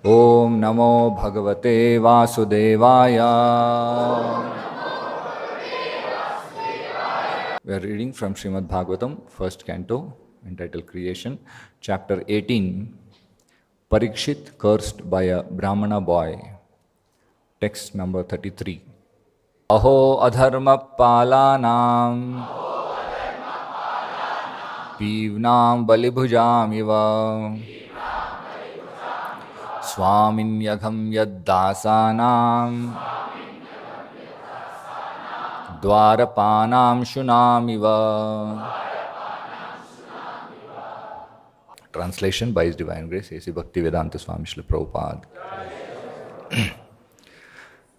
Om Namo Bhagavate Vasudevaya. We are reading from Srimad Bhagavatam, first canto, entitled Creation, chapter 18, Parikshit cursed by a Brahmana boy. Text number 33. Aho adharma palanam pivnam balibhujam iva Swamin yagham yad dasanam dwarapanam shunamiva. Translation by His Divine Grace, A.C. Bhaktivedanta Swami Srila Prabhupada.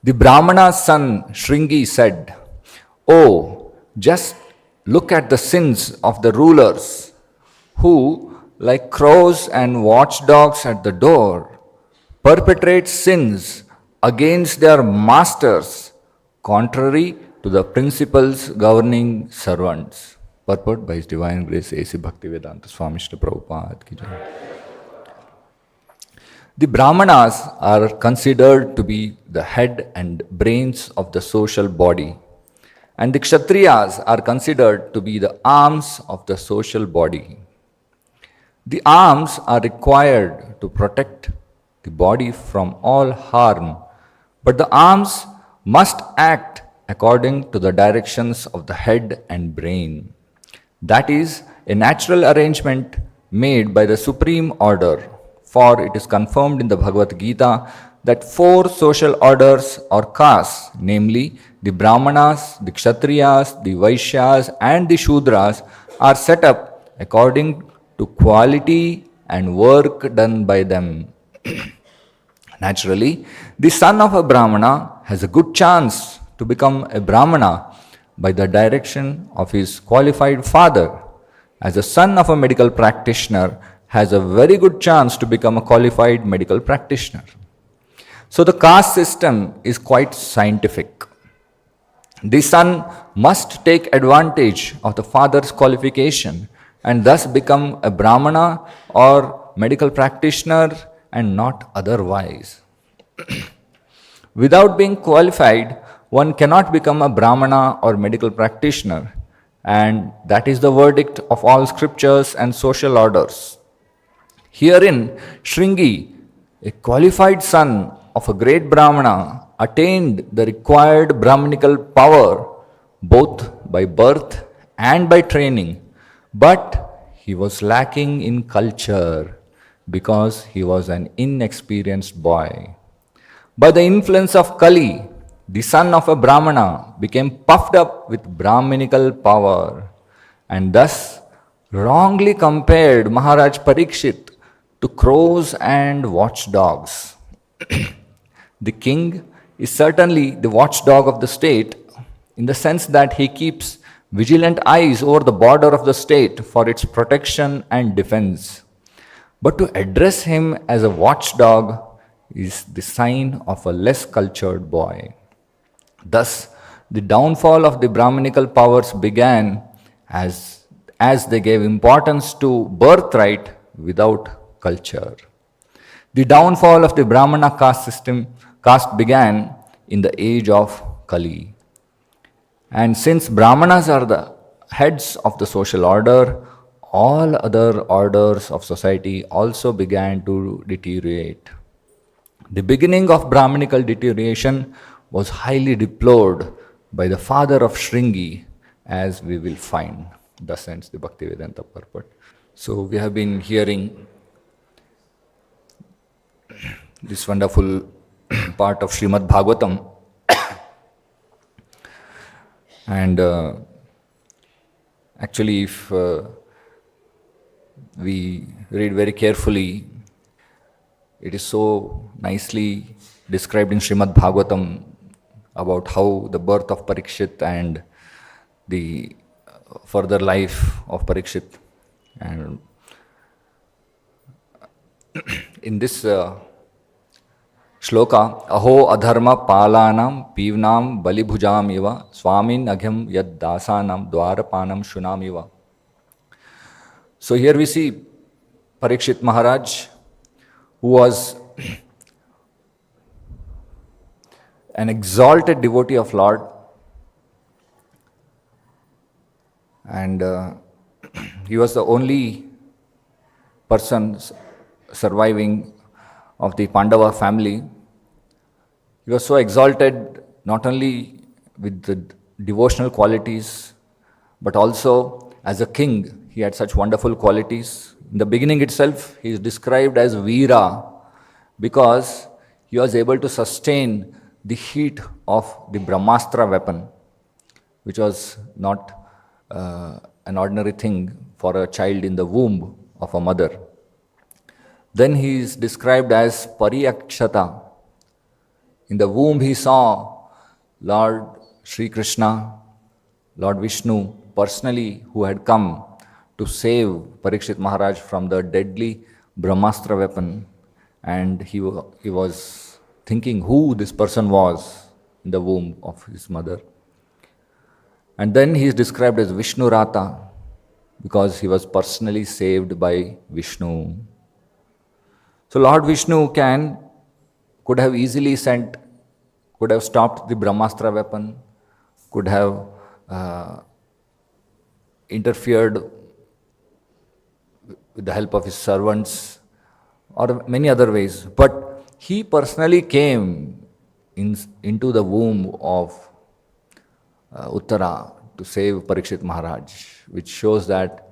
The Brahmana's son Shringi said, "Oh, just look at the sins of the rulers who, like crows and watchdogs at the door, perpetrate sins against their masters, contrary to the principles governing servants." Purport by His Divine Grace, A.C. Bhaktivedanta Swami Srila Prabhupada ki jai. The Brahmanas are considered to be the head and brains of the social body, and the Kshatriyas are considered to be the arms of the social body. The arms are required to protect the body from all harm, but the arms must act according to the directions of the head and brain. That is a natural arrangement made by the supreme order, for it is confirmed in the Bhagavad Gita that 4 social orders or castes, namely the Brahmanas, the Kshatriyas, the Vaishyas and the Shudras, are set up according to quality and work done by them. Naturally, the son of a Brahmana has a good chance to become a Brahmana by the direction of his qualified father, as a son of a medical practitioner has a very good chance to become a qualified medical practitioner. So the caste system is quite scientific. The son must take advantage of the father's qualification and thus become a Brahmana or medical practitioner and not otherwise. Without being qualified, one cannot become a Brahmana or medical practitioner, and that is the verdict of all scriptures and social orders. Herein, Shringi, a qualified son of a great Brahmana, attained the required Brahmanical power both by birth and by training, but he was lacking in culture because he was an inexperienced boy. By the influence of Kali, the son of a Brahmana became puffed up with Brahmanical power and thus wrongly compared Maharaj Parikshit to crows and watchdogs. The king is certainly the watchdog of the state in the sense that he keeps vigilant eyes over the border of the state for its protection and defense. But to address him as a watchdog is the sign of a less cultured boy. Thus, the downfall of the Brahmanical powers began as they gave importance to birthright without culture. The downfall of the Brahmana caste began in the age of Kali. And since Brahmanas are the heads of the social order, all other orders of society also began to deteriorate. The beginning of Brahmanical deterioration was highly deplored by the father of Shringi, as we will find. Thus ends the Bhaktivedanta purport. So we have been hearing this wonderful part of Srimad Bhagavatam, and actually if we read very carefully, it is so nicely described in Srimad Bhagavatam about how the birth of Parikshit and the further life of Parikshit. And in this shloka, aho adharma palanam pivnam balibhujam iva swamin agham yad dasanam dwarapanam shunam iva. So here we see Parikshit Maharaj, who was an exalted devotee of Lord, and he was the only person surviving of the Pandava family. He was so exalted not only with the devotional qualities, but also as a king. He had such wonderful qualities. In the beginning itself, he is described as Veera because he was able to sustain the heat of the Brahmastra weapon, which was not an ordinary thing for a child in the womb of a mother. Then he is described as Pariyakshata. In the womb he saw Lord Sri Krishna, Lord Vishnu personally, who had come to save Parikshit Maharaj from the deadly Brahmastra weapon, and he was thinking who this person was in the womb of his mother. And then he is described as Vishnu Rata because he was personally saved by Vishnu. So Lord Vishnu could have easily could have stopped the Brahmastra weapon, could have interfered with the help of his servants or many other ways. But he personally came into the womb of Uttara to save Parikshit Maharaj, which shows that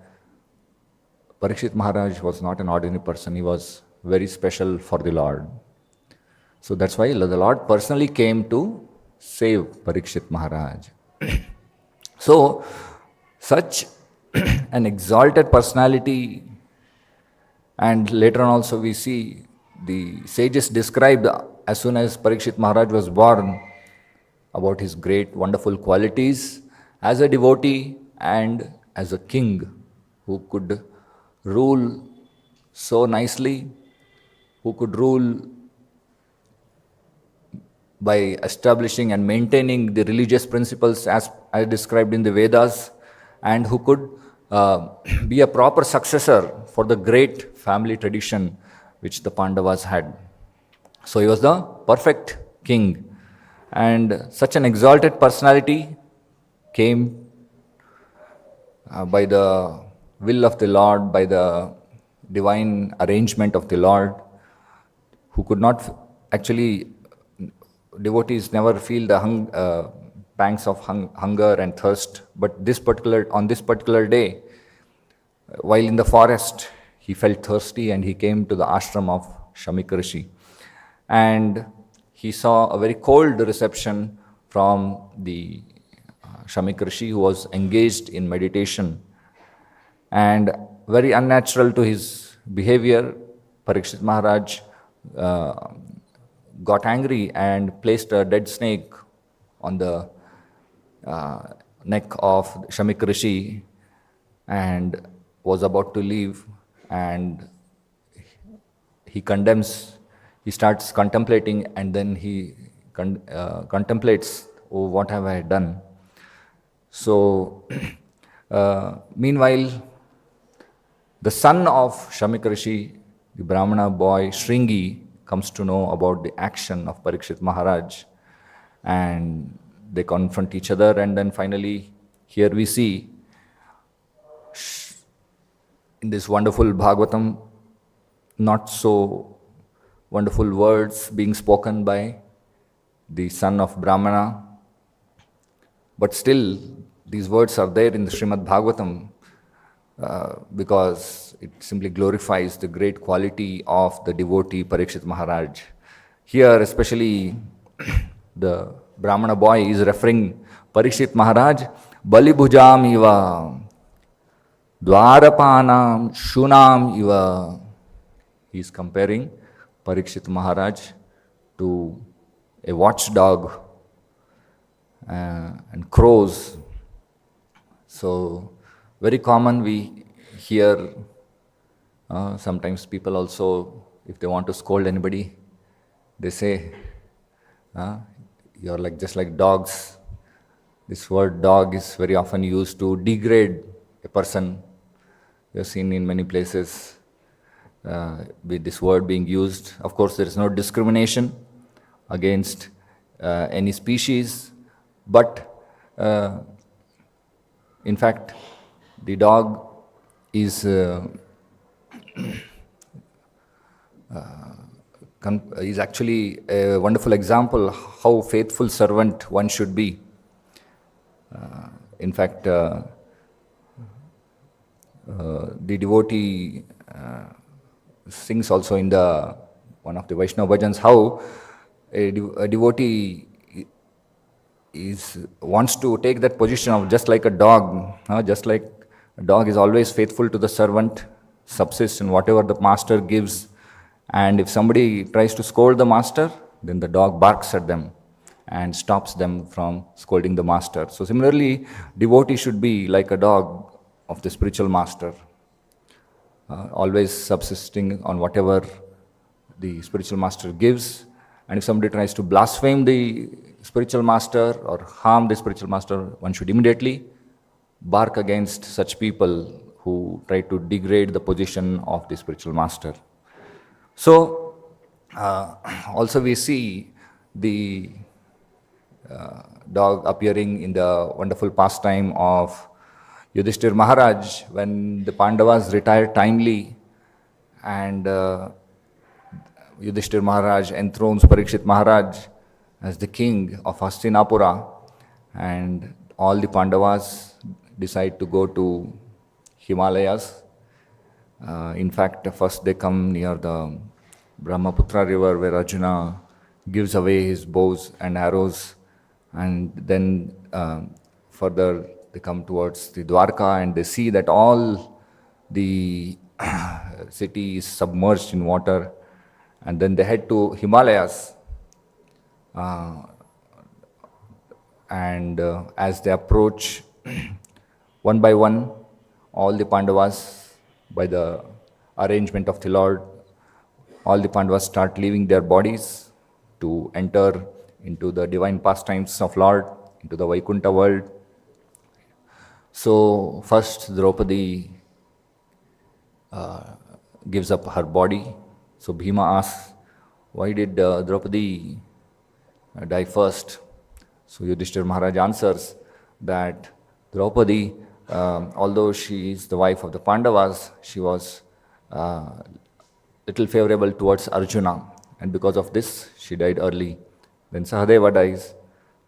Parikshit Maharaj was not an ordinary person. He was very special for the Lord. So that's why the Lord personally came to save Parikshit Maharaj. So, such an exalted personality, and later on also we see the sages described as soon as Parikshit Maharaj was born about his great, wonderful qualities as a devotee and as a king who could rule so nicely, who could rule by establishing and maintaining the religious principles as described in the Vedas, and who could be a proper successor for the great family tradition which the Pandavas had. So he was the perfect king, and such an exalted personality came by the will of the Lord, by the divine arrangement of the Lord, who could not actually, devotees never feel the pangs of hunger and thirst, but on this particular day, while in the forest, he felt thirsty and he came to the ashram of Shamika Rishi. And he saw a very cold reception from the Shamika Rishi, who was engaged in meditation. And very unnatural to his behavior, Parikshit Maharaj got angry and placed a dead snake on the neck of Shamika Rishi and was about to leave, and he starts contemplating, and then he contemplates, oh, what have I done? So, meanwhile, the son of Shamika Rishi, the Brahmana boy Shringi, comes to know about the action of Parikshit Maharaj, and they confront each other, and then finally here we see in this wonderful Bhagavatam not so wonderful words being spoken by the son of Brahmana, but still these words are there in the Srimad Bhagavatam because it simply glorifies the great quality of the devotee Parikshit Maharaj. Here especially the Brahmana boy is referring Parikshit Maharaj, Bali Bhujam iva, Dwarapanam Shunam iva. He is comparing Parikshit Maharaj to a watchdog and crows. So, very common we hear, sometimes people also, if they want to scold anybody, they say, you're just like dogs. This word dog is very often used to degrade a person. We have seen in many places with this word being used. Of course, there is no discrimination against any species, but in fact, the dog is actually a wonderful example how faithful servant one should be. In fact, the devotee sings also in the one of the Vaishnava bhajans how a devotee wants to take that position of just like a dog, just like a dog is always faithful to the servant, subsists in whatever the master gives, and if somebody tries to scold the master, then the dog barks at them and stops them from scolding the master. So similarly, devotee should be like a dog of the spiritual master, always subsisting on whatever the spiritual master gives. And if somebody tries to blaspheme the spiritual master or harm the spiritual master, one should immediately bark against such people who try to degrade the position of the spiritual master. So, also we see the dog appearing in the wonderful pastime of Yudhishthir Maharaj when the Pandavas retired timely and Yudhishthir Maharaj enthrones Parikshit Maharaj as the king of Hastinapura, and all the Pandavas decide to go to Himalayas. In fact, first they come near the Brahmaputra river where Arjuna gives away his bows and arrows, and then further they come towards the Dwarka and they see that all the city is submerged in water, and then they head to Himalayas. And as they approach, one by one, all the Pandavas, by the arrangement of the Lord, all the Pandavas start leaving their bodies to enter into the divine pastimes of Lord, into the Vaikuntha world. So first Draupadi gives up her body. So Bhima asks, why did Draupadi die first? So Yudhishthir Maharaj answers that Draupadi, although she is the wife of the Pandavas, she was little favorable towards Arjuna, and because of this she died early. Then Sahadeva dies.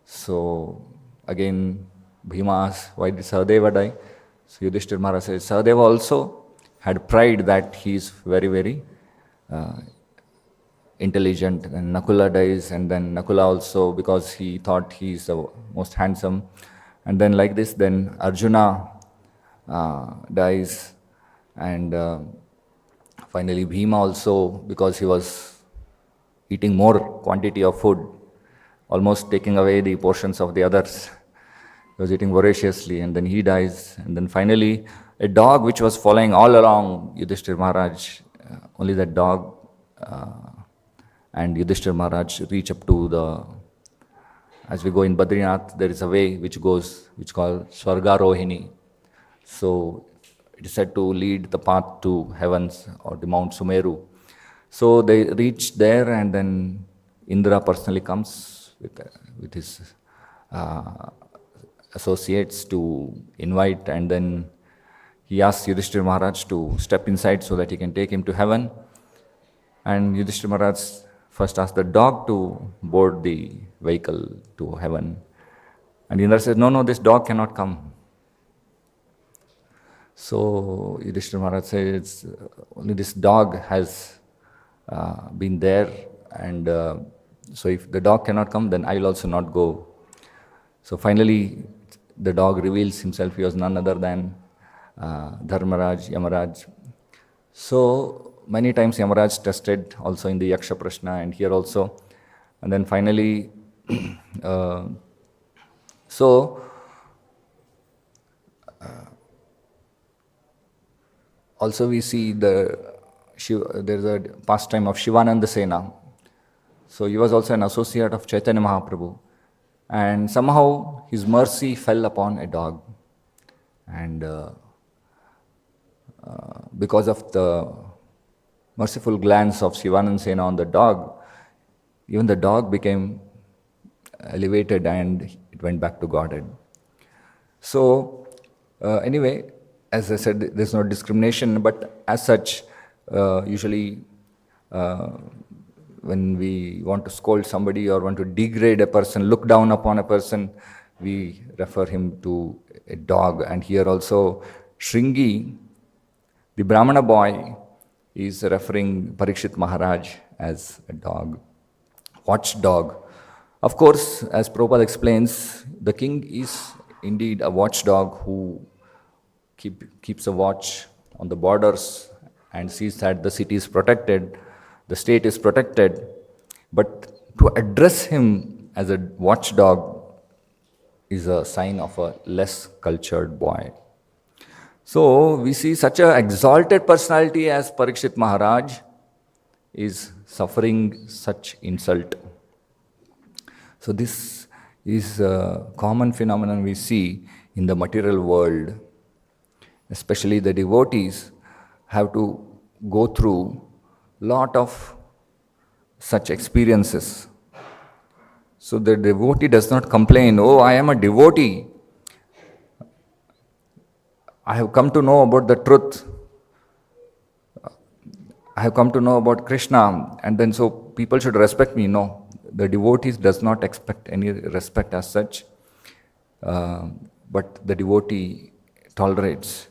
So again Bhima asks, why did Sahadeva die? So Yudhishthir Maharaj says, Sahadeva also had pride that he is very, very intelligent, and Nakula dies, and then Nakula also because he thought he is the most handsome, and then like this, then Arjuna dies, and finally Bhima also because he was eating more quantity of food, almost taking away the portions of the others. He was eating voraciously, and then he dies, and then finally a dog which was following all along Yudhishthir Maharaj, only that dog and Yudhishthir Maharaj reach up to the, as we go in Badrinath, there is a way which goes, which is called Swargarohini. So it is said to lead the path to heavens or the Mount Sumeru. So they reach there, and then Indra personally comes with his associates to invite, and then he asks Yudhishthir Maharaj to step inside so that he can take him to heaven. And Yudhishthir Maharaj first asks the dog to board the vehicle to heaven. And Indra says, no, this dog cannot come. So Yudhishthir Maharaj says, only this dog has been there, and so if the dog cannot come, then I will also not go. So finally, the dog reveals himself. He was none other than Dharmaraj, Yamaraj. So many times Yamaraj tested also in the Yaksha Prashna and here also. And then finally, also we see there is a pastime of Shivananda Sena. So he was also an associate of Chaitanya Mahaprabhu. And somehow his mercy fell upon a dog. And because of the merciful glance of Shivananda Sena on the dog, even the dog became elevated and it went back to Godhead. So, anyway, as I said, there's no discrimination, but as such, usually when we want to scold somebody or want to degrade a person, look down upon a person, we refer him to a dog. And here also, Shringi, the Brahmana boy, is referring Parikshit Maharaj as a dog, watchdog. Of course, as Prabhupada explains, the king is indeed a watchdog who keeps a watch on the borders and sees that the city is protected, the state is protected. But to address him as a watchdog is a sign of a less cultured boy. So we see such an exalted personality as Parikshit Maharaj is suffering such insult. So this is a common phenomenon we see in the material world. Especially the devotees have to go through lot of such experiences. So the devotee does not complain, oh, I am a devotee. I have come to know about the truth. I have come to know about Krishna, and then so people should respect me. No, the devotees does not expect any respect as such, but the devotee tolerates.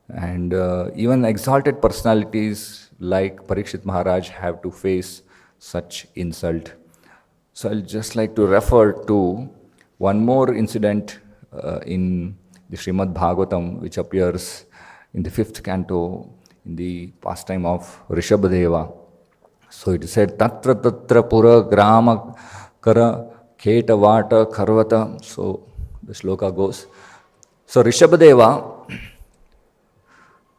And even exalted personalities like Parikshit Maharaj have to face such insult. So I'll just like to refer to one more incident in the Srimad Bhagavatam, which appears in the 5th canto in the pastime of Rishabhadeva. So it is said, Tatra Tatra Pura Grama Kara Keta Vata Karvata. So the shloka goes. So Rishabhadeva,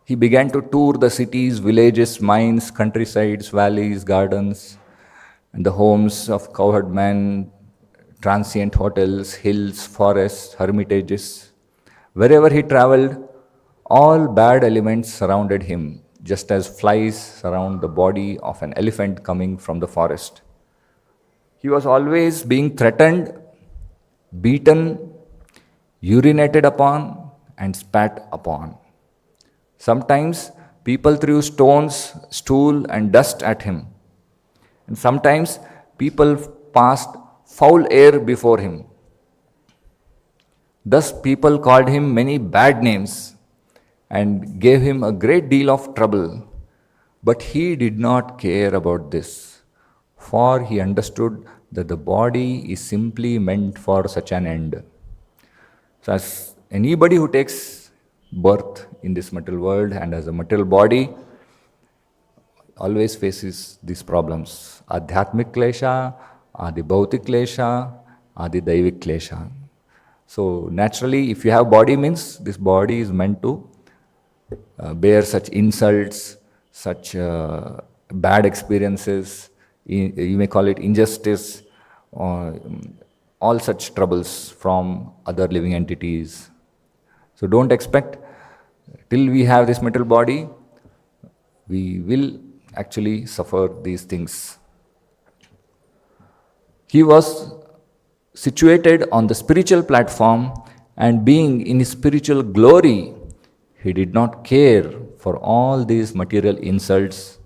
he began to tour the cities, villages, mines, countrysides, valleys, gardens, and the homes of cowherd men, transient hotels, hills, forests, hermitages. Wherever he traveled, all bad elements surrounded him, just as flies surround the body of an elephant coming from the forest. He was always being threatened, beaten, urinated upon, and spat upon. Sometimes people threw stones, stool, and dust at him. And sometimes people passed foul air before him. Thus people called him many bad names and gave him a great deal of trouble. But he did not care about this, for he understood that the body is simply meant for such an end. So as anybody who takes birth in this material world and as a material body always faces these problems. Adhyatmik klesha, adi bhautik klesha, adi daivik klesha. So naturally, if you have body means this body is meant to bear such insults, such bad experiences, you may call it injustice, or all such troubles from other living entities. So don't expect till we have this material body, we will actually suffer these things. He was situated on the spiritual platform, and being in his spiritual glory, he did not care for all these material insults.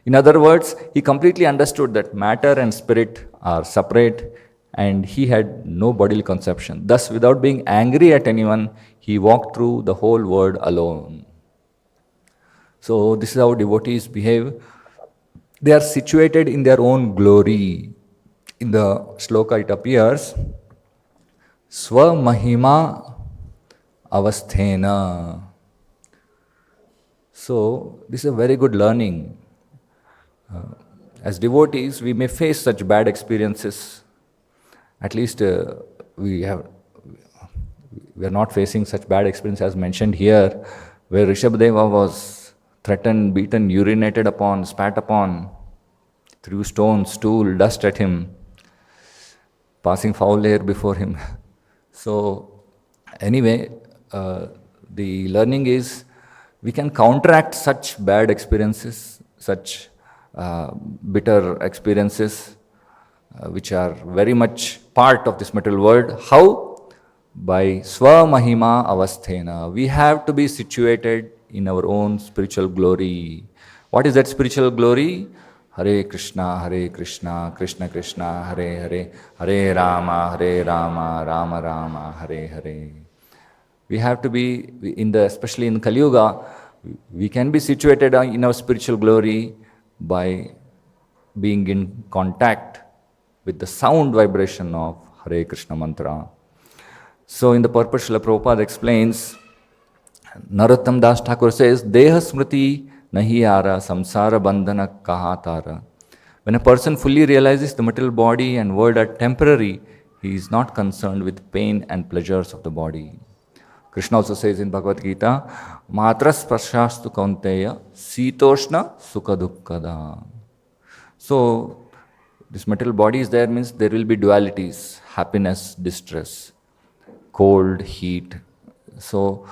In other words, he completely understood that matter and spirit are separate, and he had no bodily conception. Thus, without being angry at anyone, he walked through the whole world alone. So this is how devotees behave. They are situated in their own glory. In the shloka it appears, Swa Mahima Avasthena. So this is a very good learning. As devotees, we may face such bad experiences. At least we are not facing such bad experience as mentioned here, where Rishabhadeva was threatened, beaten, urinated upon, spat upon, threw stones, stool, dust at him, passing foul air before him. So anyway, the learning is we can counteract such bad experiences, such bitter experiences which are very much part of this material world. How? By Swamahima Avasthena. We have to be situated in our own spiritual glory. What is that spiritual glory? Hare Krishna, Krishna Krishna, Hare Hare, Hare Rama, Rama Rama, Hare Hare. We have to be, especially in Kali Yuga, we can be situated in our spiritual glory by being in contact with the sound vibration of Hare Krishna mantra. So in the purport, Srila Prabhupada explains, Narottam Das Thakur says, Deha Smriti nahi ara samsara bandhana kahatara. When a person fully realizes the material body and world are temporary, he is not concerned with pain and pleasures of the body. Krishna also says in Bhagavad Gita, Matras Prashastu Kaunteya Sitoshna Sukha Dukkada. So, this material body is there means there will be dualities, happiness, distress, cold, heat. So,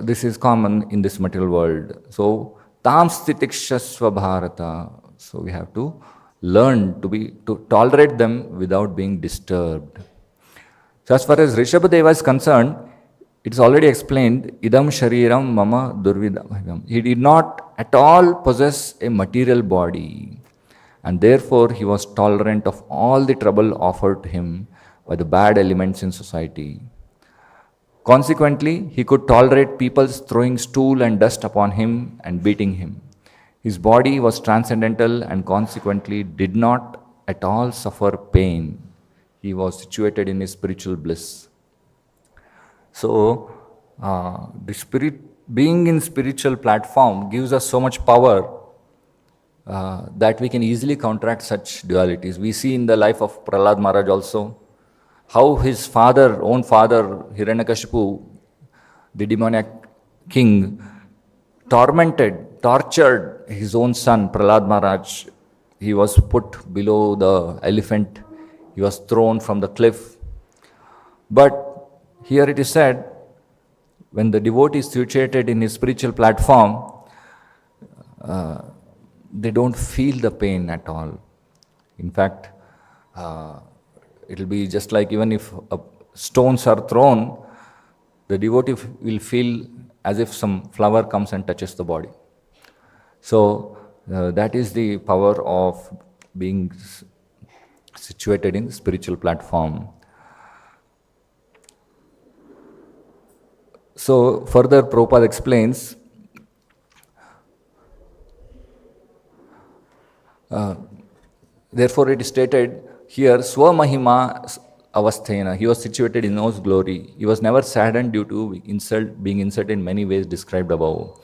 this is common in this material world. So, Tam Stitikshasva Bharata. So, we have to learn to tolerate them without being disturbed. So, as far as Rishabhadeva is concerned, it is already explained, Idam Shariram Mama Durvidam. He did not at all possess a material body. And therefore, he was tolerant of all the trouble offered to him by the bad elements in society. Consequently, he could tolerate people throwing stool and dust upon him and beating him. His body was transcendental and consequently did not at all suffer pain. He was situated in his spiritual bliss. So, being in spiritual platform gives us so much power that we can easily counteract such dualities. We see in the life of Prahlad Maharaj also, how his own father, Hiranyakashipu, the demoniac king, tortured his own son, Prahlad Maharaj. He was put below the elephant. He was thrown from the cliff. But here it is said, when the devotee is situated in his spiritual platform, they don't feel the pain at all. In fact, it will be just like even if stones are thrown, the devotee will feel as if some flower comes and touches the body. So that is the power of being situated in the spiritual platform. So further Prabhupada explains, therefore it is stated here, Swamahima Avasthena, he was situated in his glory. He was never saddened due to being insulted in many ways described above.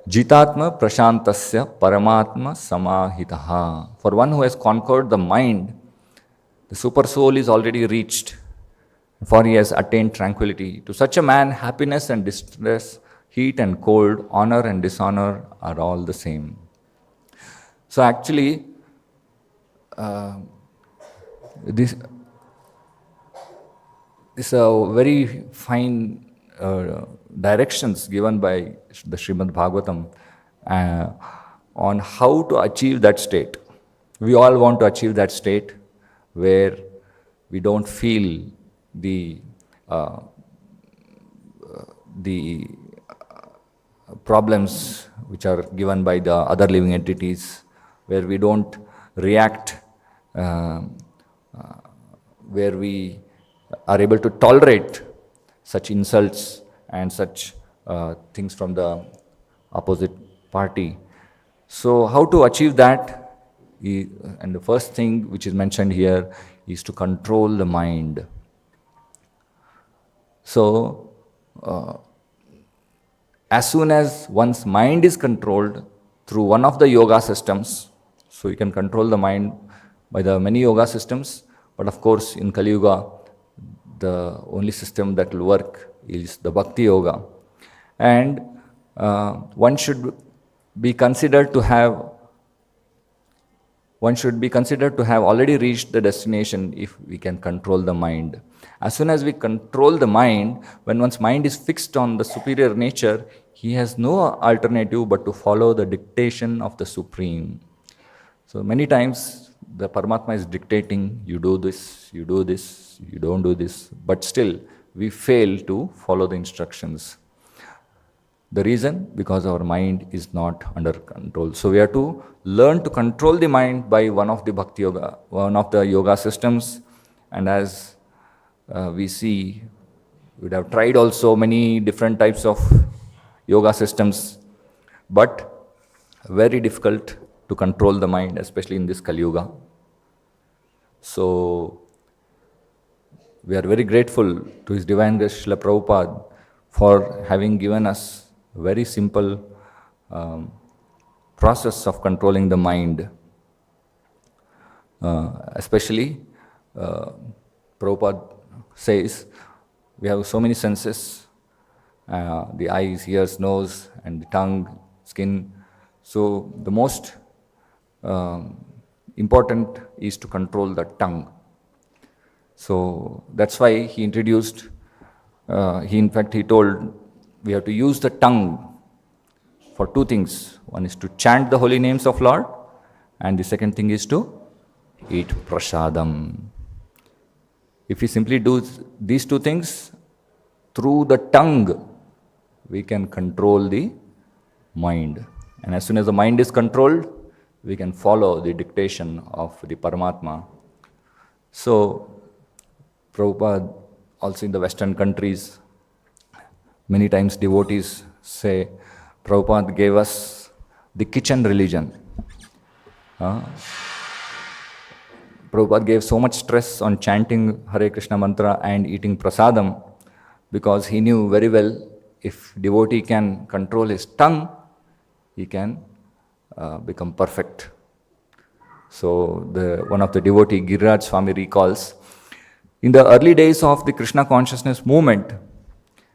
Jitatma Prashantasya Paramatma Samahitaha. For one who has conquered the mind, the super soul is already reached, for he has attained tranquility. To such a man, happiness and distress, heat and cold, honor and dishonor are all the same. So actually, this is a very fine directions given by the Srimad Bhagavatam on how to achieve that state. We all want to achieve that state where we don't feel the problems which are given by the other living entities, where we don't react, where we are able to tolerate such insults and such things from the opposite party. So how to achieve that? And the first thing which is mentioned here is to control the mind. So as soon as one's mind is controlled through one of the yoga systems, so you can control the mind by the many yoga systems, but of course in Kali Yuga, the only system that will work is the Bhakti Yoga. And one should be considered to have already reached the destination if we can control the mind. As soon as we control the mind, when one's mind is fixed on the superior nature, he has no alternative but to follow the dictation of the Supreme. So many times the Paramatma is dictating, you do this, you don't do this, but still we fail to follow the instructions. The reason? Because our mind is not under control. So we have to learn to control the mind by one of the Bhakti Yoga, one of the yoga systems. And as we see, we would have tried also many different types of yoga systems, but very difficult to control the mind, especially in this Kali Yuga. So we are very grateful to His Divine Grace Srila Prabhupada for having given us very simple process of controlling the mind. Especially, Prabhupada says, we have so many senses, the eyes, ears, nose, and the tongue, skin. So the most important is to control the tongue. So that's why he introduced, he told, we have to use the tongue for two things. One is to chant the holy names of Lord, and the second thing is to eat prasadam. If we simply do these two things, through the tongue, we can control the mind. And as soon as the mind is controlled, we can follow the dictation of the Paramatma. So, Prabhupada, also in the Western countries, many times devotees say, Prabhupada gave us the kitchen religion. Prabhupada gave so much stress on chanting Hare Krishna mantra and eating prasadam because he knew very well if devotee can control his tongue, he can become perfect. So one of the devotee, Giriraj Swami, recalls, in the early days of the Krishna consciousness movement,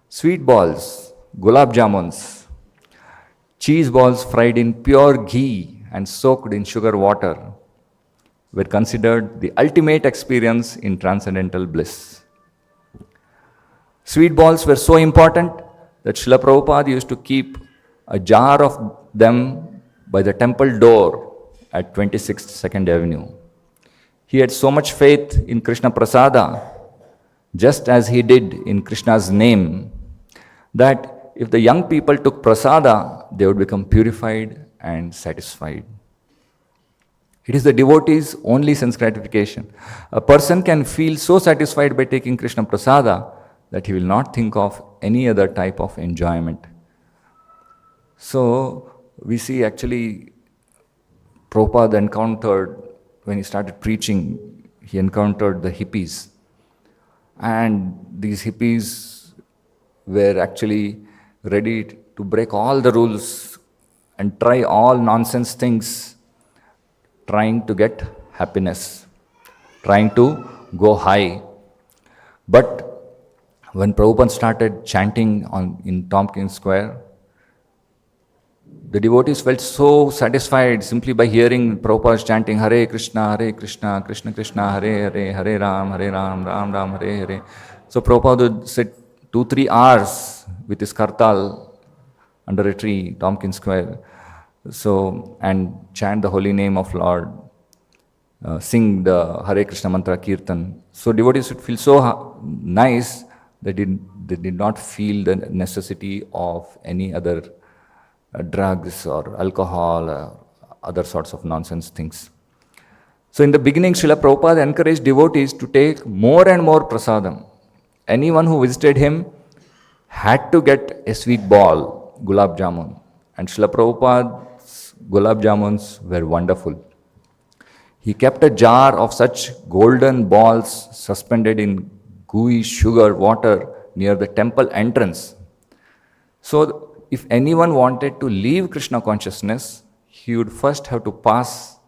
sweet balls, gulab jamuns, cheese balls fried in pure ghee and soaked in sugar water were considered the ultimate experience in transcendental bliss. Sweet balls were so important that Srila Prabhupada used to keep a jar of them by the temple door at 26th 2nd Avenue. He had so much faith in Krishna Prasada, just as he did in Krishna's name, that if the young people took Prasada, they would become purified and satisfied. It is the devotee's only sense gratification. A person can feel so satisfied by taking Krishna Prasada that he will not think of any other type of enjoyment. So, we see actually Prabhupada encountered, when he started preaching, he encountered the hippies. And these hippies were actually ready to break all the rules and try all nonsense things, trying to get happiness, trying to go high. But when Prabhupada started chanting in Tompkins Square, the devotees felt so satisfied simply by hearing Prabhupada chanting Hare Krishna, Krishna Krishna, Hare Hare, Hare Ram, Ram Ram, Hare Hare. So Prabhupada would sit 2-3 hours with his kartal under a tree, Tompkins Square, and chant the holy name of Lord, sing the Hare Krishna mantra kirtan. So devotees would feel so nice that they did not feel the necessity of any other drugs or alcohol or other sorts of nonsense things. So in the beginning, Srila Prabhupada encouraged devotees to take more and more prasadam. Anyone who visited him had to get a sweet ball, gulab jamun. And Srila Prabhupada's gulab jamuns were wonderful. He kept a jar of such golden balls suspended in gooey sugar water near the temple entrance. So if anyone wanted to leave Krishna consciousness, he would first have to pass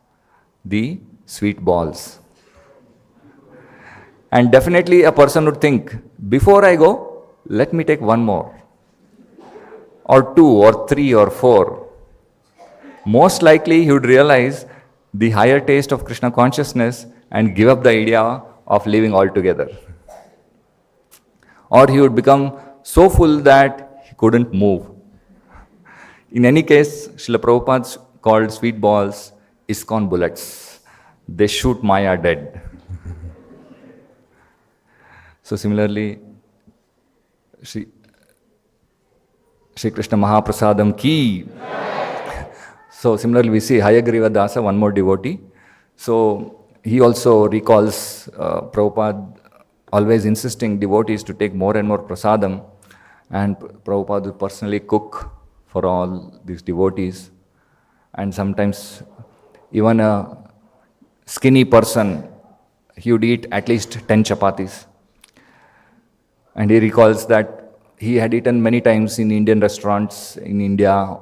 the sweet balls. And definitely a person would think, before I go, let me take one more, or 2, or 3, or 4. Most likely he would realize the higher taste of Krishna consciousness and give up the idea of leaving altogether. Or he would become so full that he couldn't move. In any case, Srila Prabhupada called sweet balls ISKCON bullets. they shoot Maya dead. So similarly, Shri Krishna Mahaprasadam ki. So similarly, we see Hayagriva Dasa, one more devotee. So he also recalls Prabhupada always insisting devotees to take more and more prasadam, and Prabhupada would personally cook for all these devotees. And sometimes even a skinny person, he would eat at least 10 chapatis. And he recalls that he had eaten many times in Indian restaurants in India,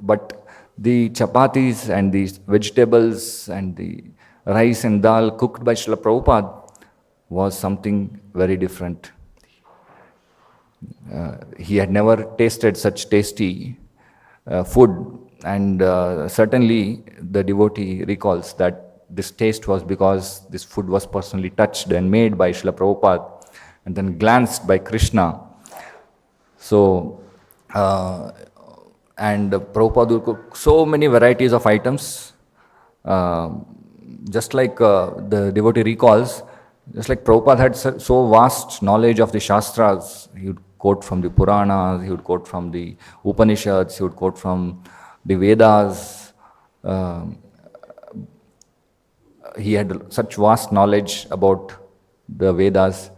but the chapatis and the vegetables and the rice and dal cooked by Srila Prabhupada was something very different. He had never tasted such tasty food, and certainly the devotee recalls that this taste was because this food was personally touched and made by Srila Prabhupada and then glanced by Krishna. So, and Prabhupada would cook so many varieties of items, just like the devotee recalls, just like Prabhupada had so vast knowledge of the Shastras. He would quote from the Puranas, he would quote from the Upanishads, he would quote from the Vedas. He had such vast knowledge about the Vedas.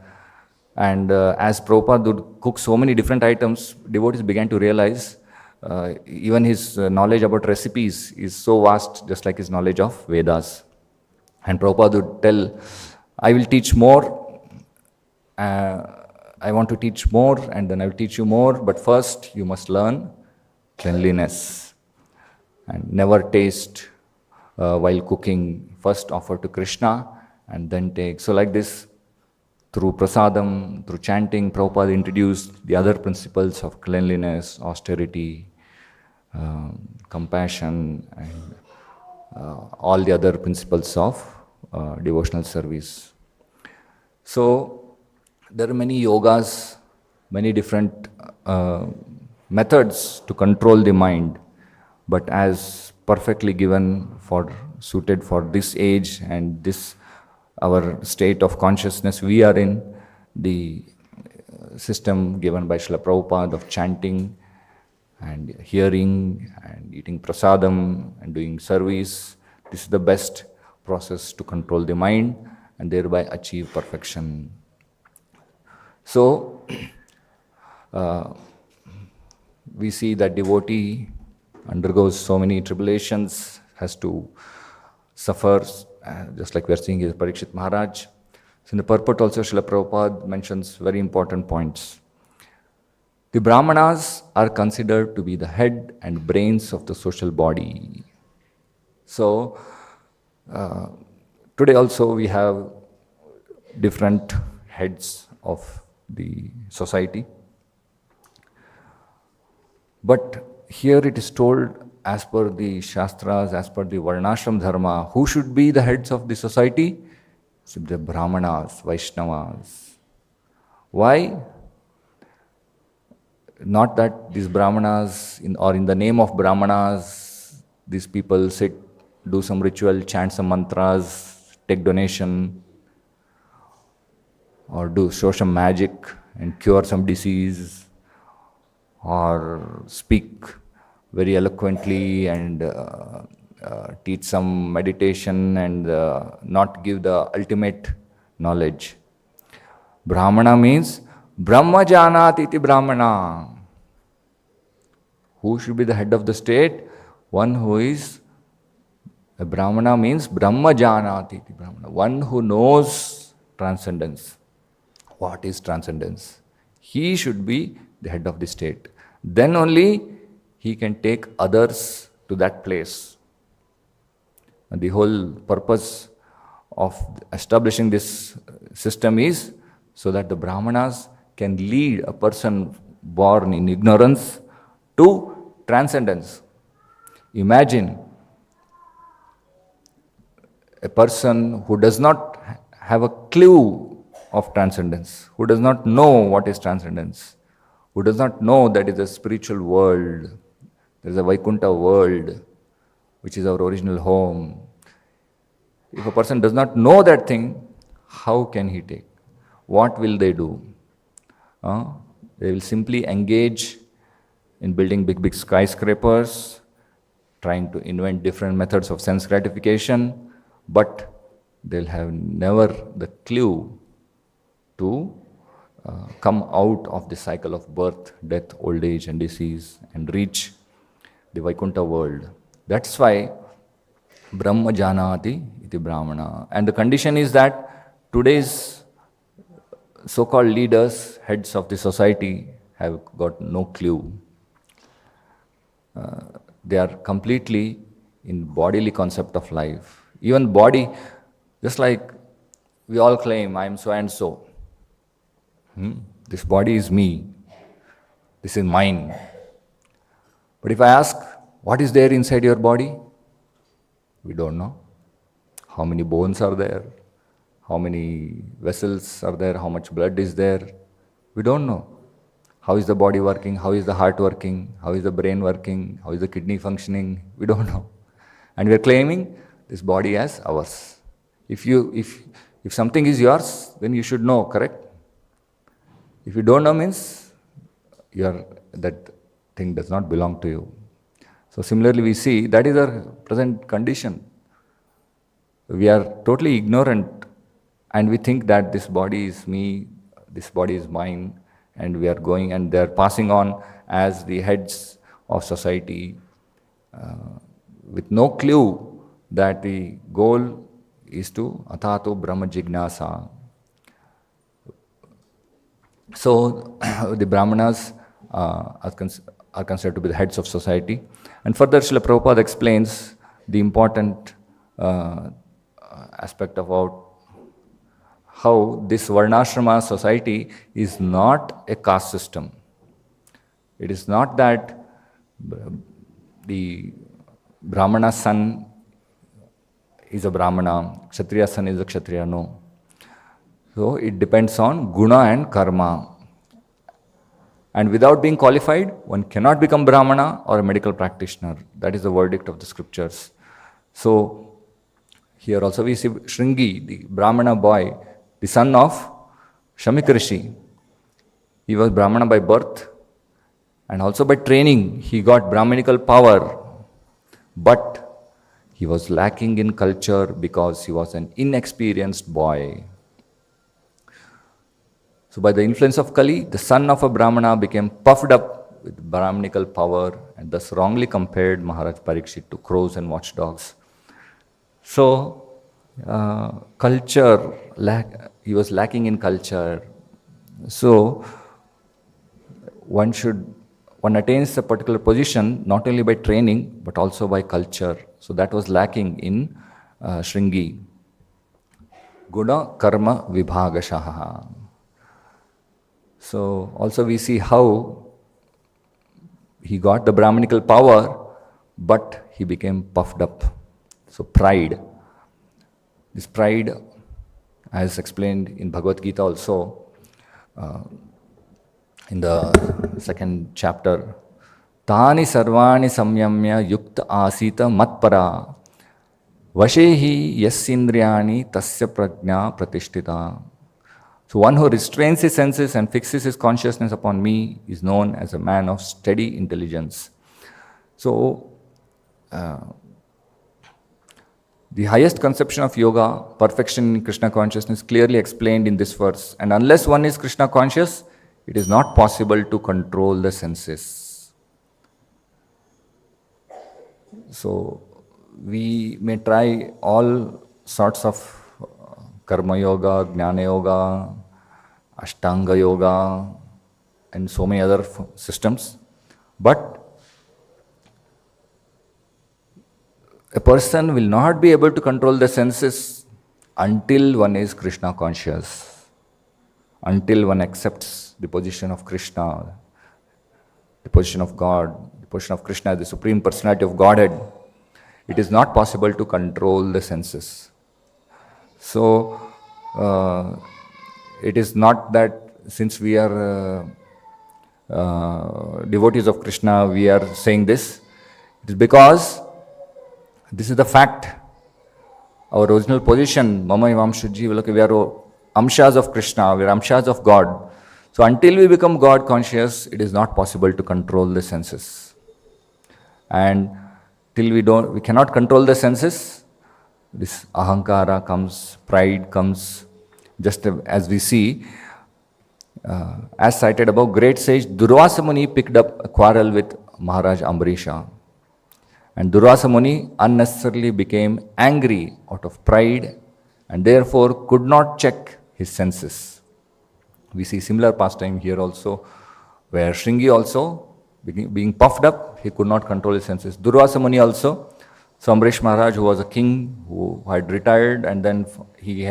And as Prabhupada would cook so many different items, devotees began to realize even his knowledge about recipes is so vast, just like his knowledge of Vedas. And Prabhupada would tell, I will teach more, I want to teach more, and then I will teach you more, but first you must learn cleanliness. And never taste while cooking, first offer to Krishna and then take. So like this, through prasadam, through chanting, Prabhupada introduced the other principles of cleanliness, austerity, compassion, and all the other principles of devotional service. So there are many yogas, many different methods to control the mind, but as perfectly given suited for this age and this our state of consciousness we are in, the system given by Srila Prabhupada of chanting and hearing and eating prasadam and doing service, this is the best process to control the mind and thereby achieve perfection. So, we see that devotee undergoes so many tribulations, has to suffer, just like we are seeing here Parikshit Maharaj. So in the purport also Srila Prabhupada mentions very important points. The Brahmanas are considered to be the head and brains of the social body. So today also we have different heads of the society. But here it is told, as per the Shastras, as per the Varnashram Dharma, who should be the heads of the society? So the Brahmanas, Vaishnavas. Why? Not that these Brahmanas, in the name of Brahmanas, these people sit, do some ritual, chant some mantras, take donation, or show some magic and cure some disease, or speak very eloquently and teach some meditation and not give the ultimate knowledge. Brahmana means Brahma Janat iti Brahmana. Who should be the head of the state? One who is a Brahmana means Brahma Janat iti Brahmana. One who knows transcendence. What is transcendence? He should be the head of the state. Then only he can take others to that place. And the whole purpose of establishing this system is so that the Brahmanas can lead a person born in ignorance to transcendence. Imagine a person who does not have a clue of transcendence, who does not know what is transcendence, who does not know that it is a spiritual world, there is a Vaikuntha world, which is our original home. If a person does not know that thing, how can he take? What will they do? They will simply engage in building big, big skyscrapers, trying to invent different methods of sense gratification, but they'll have never the clue to come out of the cycle of birth, death, old age, and disease and reach the Vaikuntha world. That's why Brahma Janati iti Brahmana. And the condition is that today's so-called leaders, heads of the society, have got no clue. They are completely in bodily concept of life. Even body, just like we all claim, I am so and so. This body is me. This is mine. But if I ask, what is there inside your body? We don't know. How many bones are there? How many vessels are there? How much blood is there? We don't know. How is the body working? How is the heart working? How is the brain working? How is the kidney functioning? We don't know. And we are claiming this body as ours. If something is yours, then you should know, correct? If you don't know means that thing does not belong to you. So similarly we see that is our present condition. We are totally ignorant and we think that this body is me, this body is mine, and we are going and they are passing on as the heads of society with no clue that the goal is to Athato Brahma Jignasa. So the Brahmanas are considered to be the heads of society. And further Srila Prabhupada explains the important aspect about how this Varnashrama society is not a caste system. It is not that the Brahmana son is a Brahmana, Kshatriya son is a Kshatriya, no. So it depends on guna and karma. And without being qualified, one cannot become Brahmana or a medical practitioner. That is the verdict of the scriptures. So here also we see Shringi, the Brahmana boy, the son of Shamik Rishi. He was Brahmana by birth and also by training he got Brahmanical power. But he was lacking in culture because he was an inexperienced boy. So by the influence of Kali, the son of a Brahmana became puffed up with Brahmanical power and thus wrongly compared Maharaj Parikshit to crows and watchdogs. So culture, he was lacking in culture. So one attains a particular position not only by training but also by culture. So that was lacking in Shringi. Guna karma vibhagashaha. So also we see how he got the Brahmanical power, but he became puffed up. So pride. This pride, as explained in Bhagavad Gita also, in the second chapter, Tani sarvani samyamya yukta asita matpara vashehi yasindriyani tasya prajna pratishtita. So one who restrains his senses and fixes his consciousness upon me is known as a man of steady intelligence. So the highest conception of yoga, perfection in Krishna consciousness, clearly explained in this verse. And unless one is Krishna conscious, it is not possible to control the senses. So we may try all sorts of Karma Yoga, Jnana Yoga, Ashtanga Yoga, and so many other systems. But a person will not be able to control the senses until one is Krishna conscious, until one accepts the position of Krishna, the position of God, the position of Krishna, the Supreme Personality of Godhead. It is not possible to control the senses. So, it is not that since we are devotees of Krishna, we are saying this. It is because this is the fact. our original position, Mama Imam Shuji, we are amshas of Krishna, we are amshas of God. So until we become God conscious, it is not possible to control the senses. And till we cannot control the senses, this ahankara comes, pride comes, just as we see, as cited above, great sage Durvasa Muni picked up a quarrel with Maharaj Ambarisha. And Durvasa Muni unnecessarily became angry out of pride and therefore could not check his senses. We see similar pastime here also, where Shringi also, being puffed up, he could not control his senses. Durvasa Muni also, so Ambarish Maharaj, who was a king who had retired and then he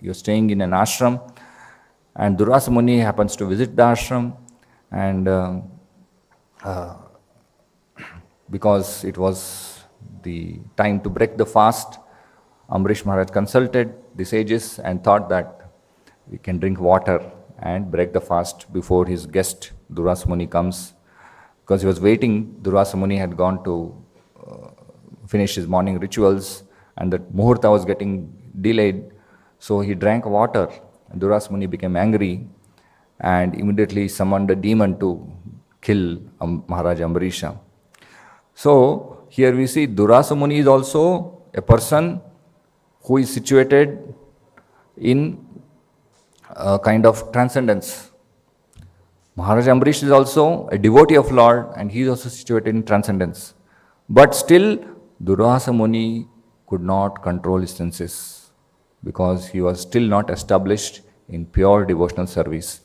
was staying in an ashram, and Durvasa Muni happens to visit the ashram, and because it was the time to break the fast, Ambarish Maharaj consulted the sages and thought that we can drink water and break the fast before his guest Durvasa Muni comes. Because he was waiting, Durvasa Muni had gone to finish his morning rituals and the muhurta was getting delayed. So he drank water. Durvasa Muni became angry and immediately summoned a demon to kill Maharaj Ambarisha. So here we see Durvasa Muni is also a person who is situated in a kind of transcendence. Maharaj Ambarisha is also a devotee of Lord and he is also situated in transcendence. But still Durvasa Muni could not control his senses because he was still not established in pure devotional service.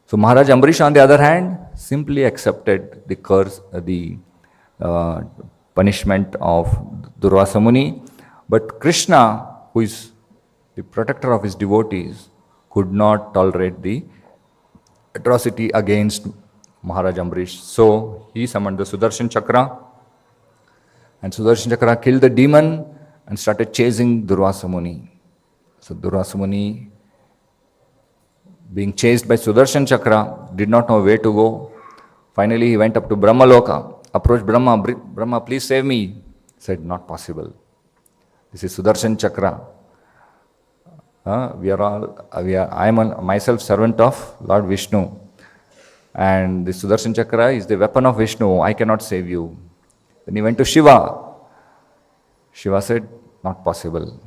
So Maharaj Ambarisha, on the other hand, simply accepted the curse, the punishment of Durvasa Muni. But Krishna, who is the protector of his devotees, could not tolerate the atrocity against Maharaj Ambarish. So he summoned the Sudarshan Chakra, and Sudarshan Chakra killed the demon and started chasing Durvasa Muni. So Durvasa Muni, being chased by Sudarshan Chakra, did not know where to go. Finally he went up to Brahma Loka, approached Brahma, Brahma, please save me. He said, not possible. This is Sudarshan Chakra. I am myself servant of Lord Vishnu. And the Sudarshan Chakra is the weapon of Vishnu. I cannot save you. Then he went to Shiva. Shiva said, not possible.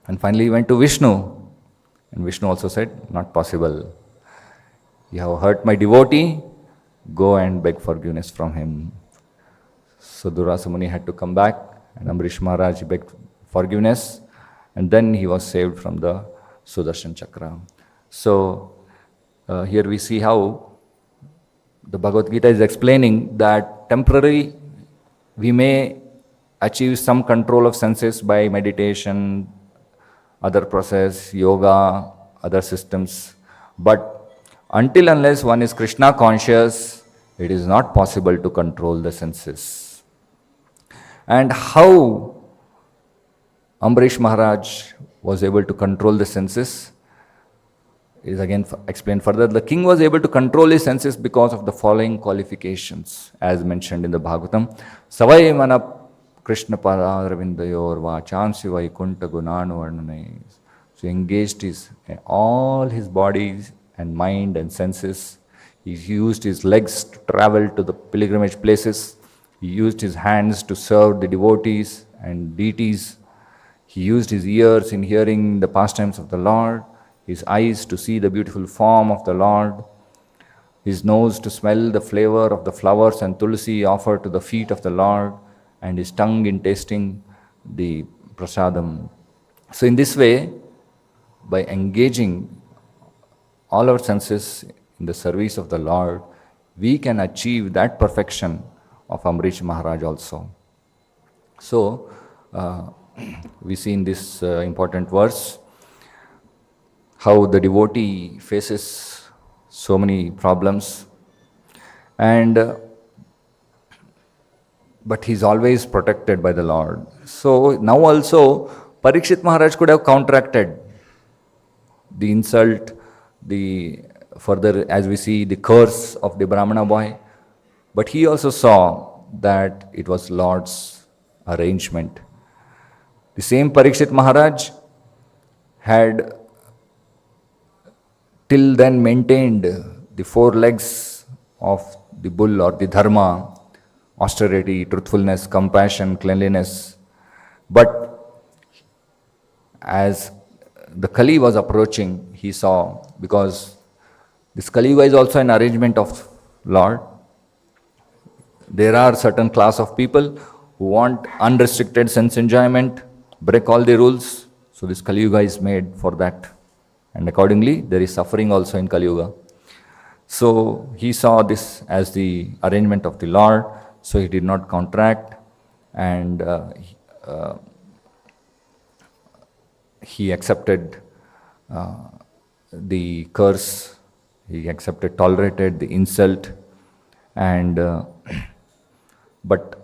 And finally he went to Vishnu. And Vishnu also said, not possible. You have hurt my devotee. Go and beg forgiveness from him. So Durvasa Muni had to come back, and Ambarish Maharaj begged forgiveness, and then he was saved from the Sudarshan Chakra. So here we see how the Bhagavad Gita is explaining that temporarily we may achieve some control of senses by meditation, other process, yoga, other systems, but until unless one is Krishna conscious, it is not possible to control the senses. And how Ambarish Maharaj was able to control the senses is again explained further. The king was able to control his senses because of the following qualifications, as mentioned in the Bhagavatam. Savai mana Krishna Padaravindayor Vachansi Vaikunta Gunanu Varnanai. So engaged all his bodies and mind and senses. He used his legs to travel to the pilgrimage places. He used his hands to serve the devotees and deities. He used his ears in hearing the pastimes of the Lord, his eyes to see the beautiful form of the Lord, his nose to smell the flavor of the flowers and tulsi offered to the feet of the Lord, and his tongue in tasting the prasadam. So in this way, by engaging all our senses in the service of the Lord, we can achieve that perfection of Ambarish Maharaj also. So, we see in this important verse how the devotee faces so many problems, and but he's always protected by the Lord. So now also Parikshit Maharaj could have counteracted the insult, the further, as we see, the curse of the Brahmana boy, but he also saw that it was Lord's arrangement. The same Parikshit Maharaj had till then maintained the four legs of the bull or the dharma: austerity, truthfulness, compassion, cleanliness. But as the Kali was approaching, he saw, because this Kali Yuga is also an arrangement of Lord. There are certain class of people who want unrestricted sense enjoyment, break all the rules. So this Kali Yuga is made for that. And accordingly, there is suffering also in Kali Yuga. So he saw this as the arrangement of the Lord, so he did not contract, and he accepted the curse, he accepted, tolerated the insult, and but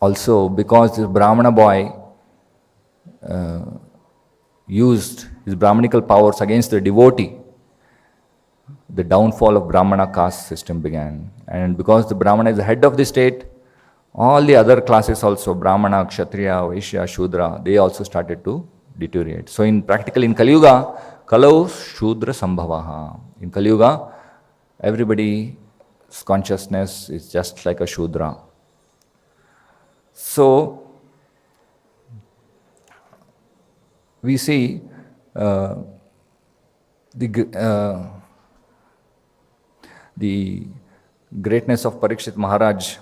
also because this Brahmana boy used his Brahmanical powers against the devotee, the downfall of Brahmana caste system began. And because the Brahmana is the head of the state, all the other classes also, Brahmana, Kshatriya, Vaishya, Shudra, they also started to deteriorate. So practically in Kali Yuga, Kalau Shudra Sambhavaha. In Kali Yuga, everybody's consciousness is just like a Shudra. So we see the greatness of Parikshit Maharaj.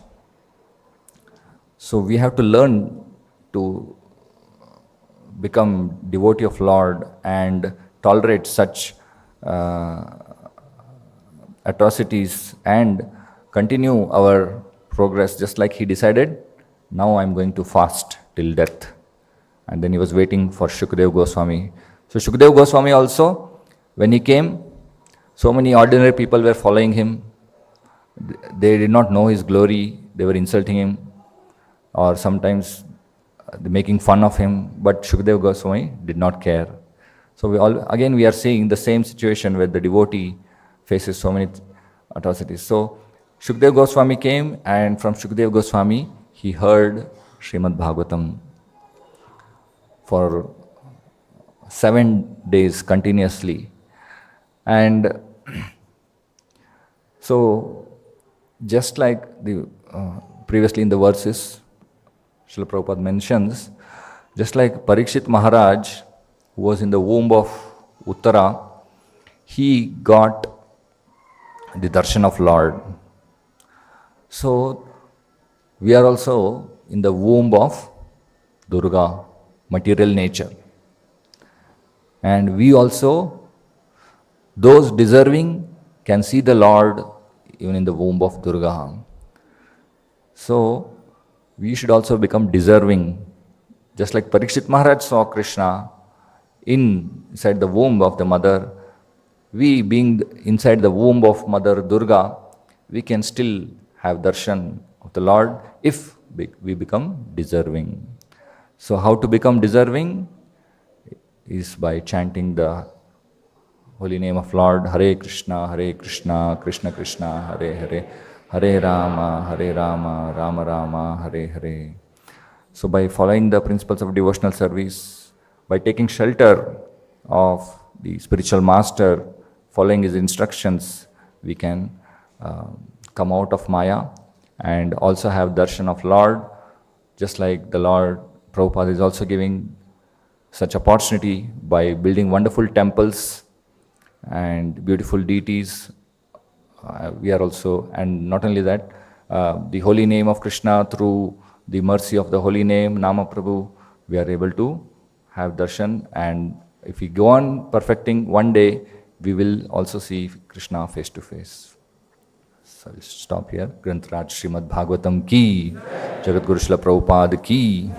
So we have to learn to become devotee of Lord and tolerate such atrocities and continue our progress, just like he decided, now I'm going to fast till death. And then he was waiting for Shukadeva Goswami. So Shukadeva Goswami also, when he came, so many ordinary people were following him. They did not know his glory. They were insulting him, or sometimes making fun of him. But Shukadeva Goswami did not care. So we are seeing the same situation where the devotee faces so many atrocities. So Shukadeva Goswami came, and from Shukadeva Goswami he heard Srimad Bhagavatam for 7 days continuously. And so, just like the previously in the verses, Srila Prabhupada mentions, just like Parikshit Maharaj, who was in the womb of Uttara, he got the darshan of Lord. So, we are also in the womb of Durga, material nature. And we also, those deserving, can see the Lord even in the womb of Durga. So, we should also become deserving. Just like Parikshit Maharaj saw Krishna inside the womb of the mother, we being inside the womb of Mother Durga, we can still have darshan of the Lord if we become deserving. So how to become deserving is by chanting the holy name of Lord, Hare Krishna, Krishna Krishna, Hare Hare, Hare Rama, Rama Rama, Hare Hare. So by following the principles of devotional service, by taking shelter of the spiritual master, following his instructions, we can come out of Maya and also have darshan of Lord, just like the Lord Prabhupada is also giving such opportunity by building wonderful temples and beautiful deities. We are also, and not only that, the holy name of Krishna, through the mercy of the holy name, Nama Prabhu, we are able to have darshan. And if we go on perfecting, one day we will also see Krishna face to face. So I'll stop here. Granth Raj Srimad Bhagavatam ki, Jagat Guru Srila Prabhupada ki.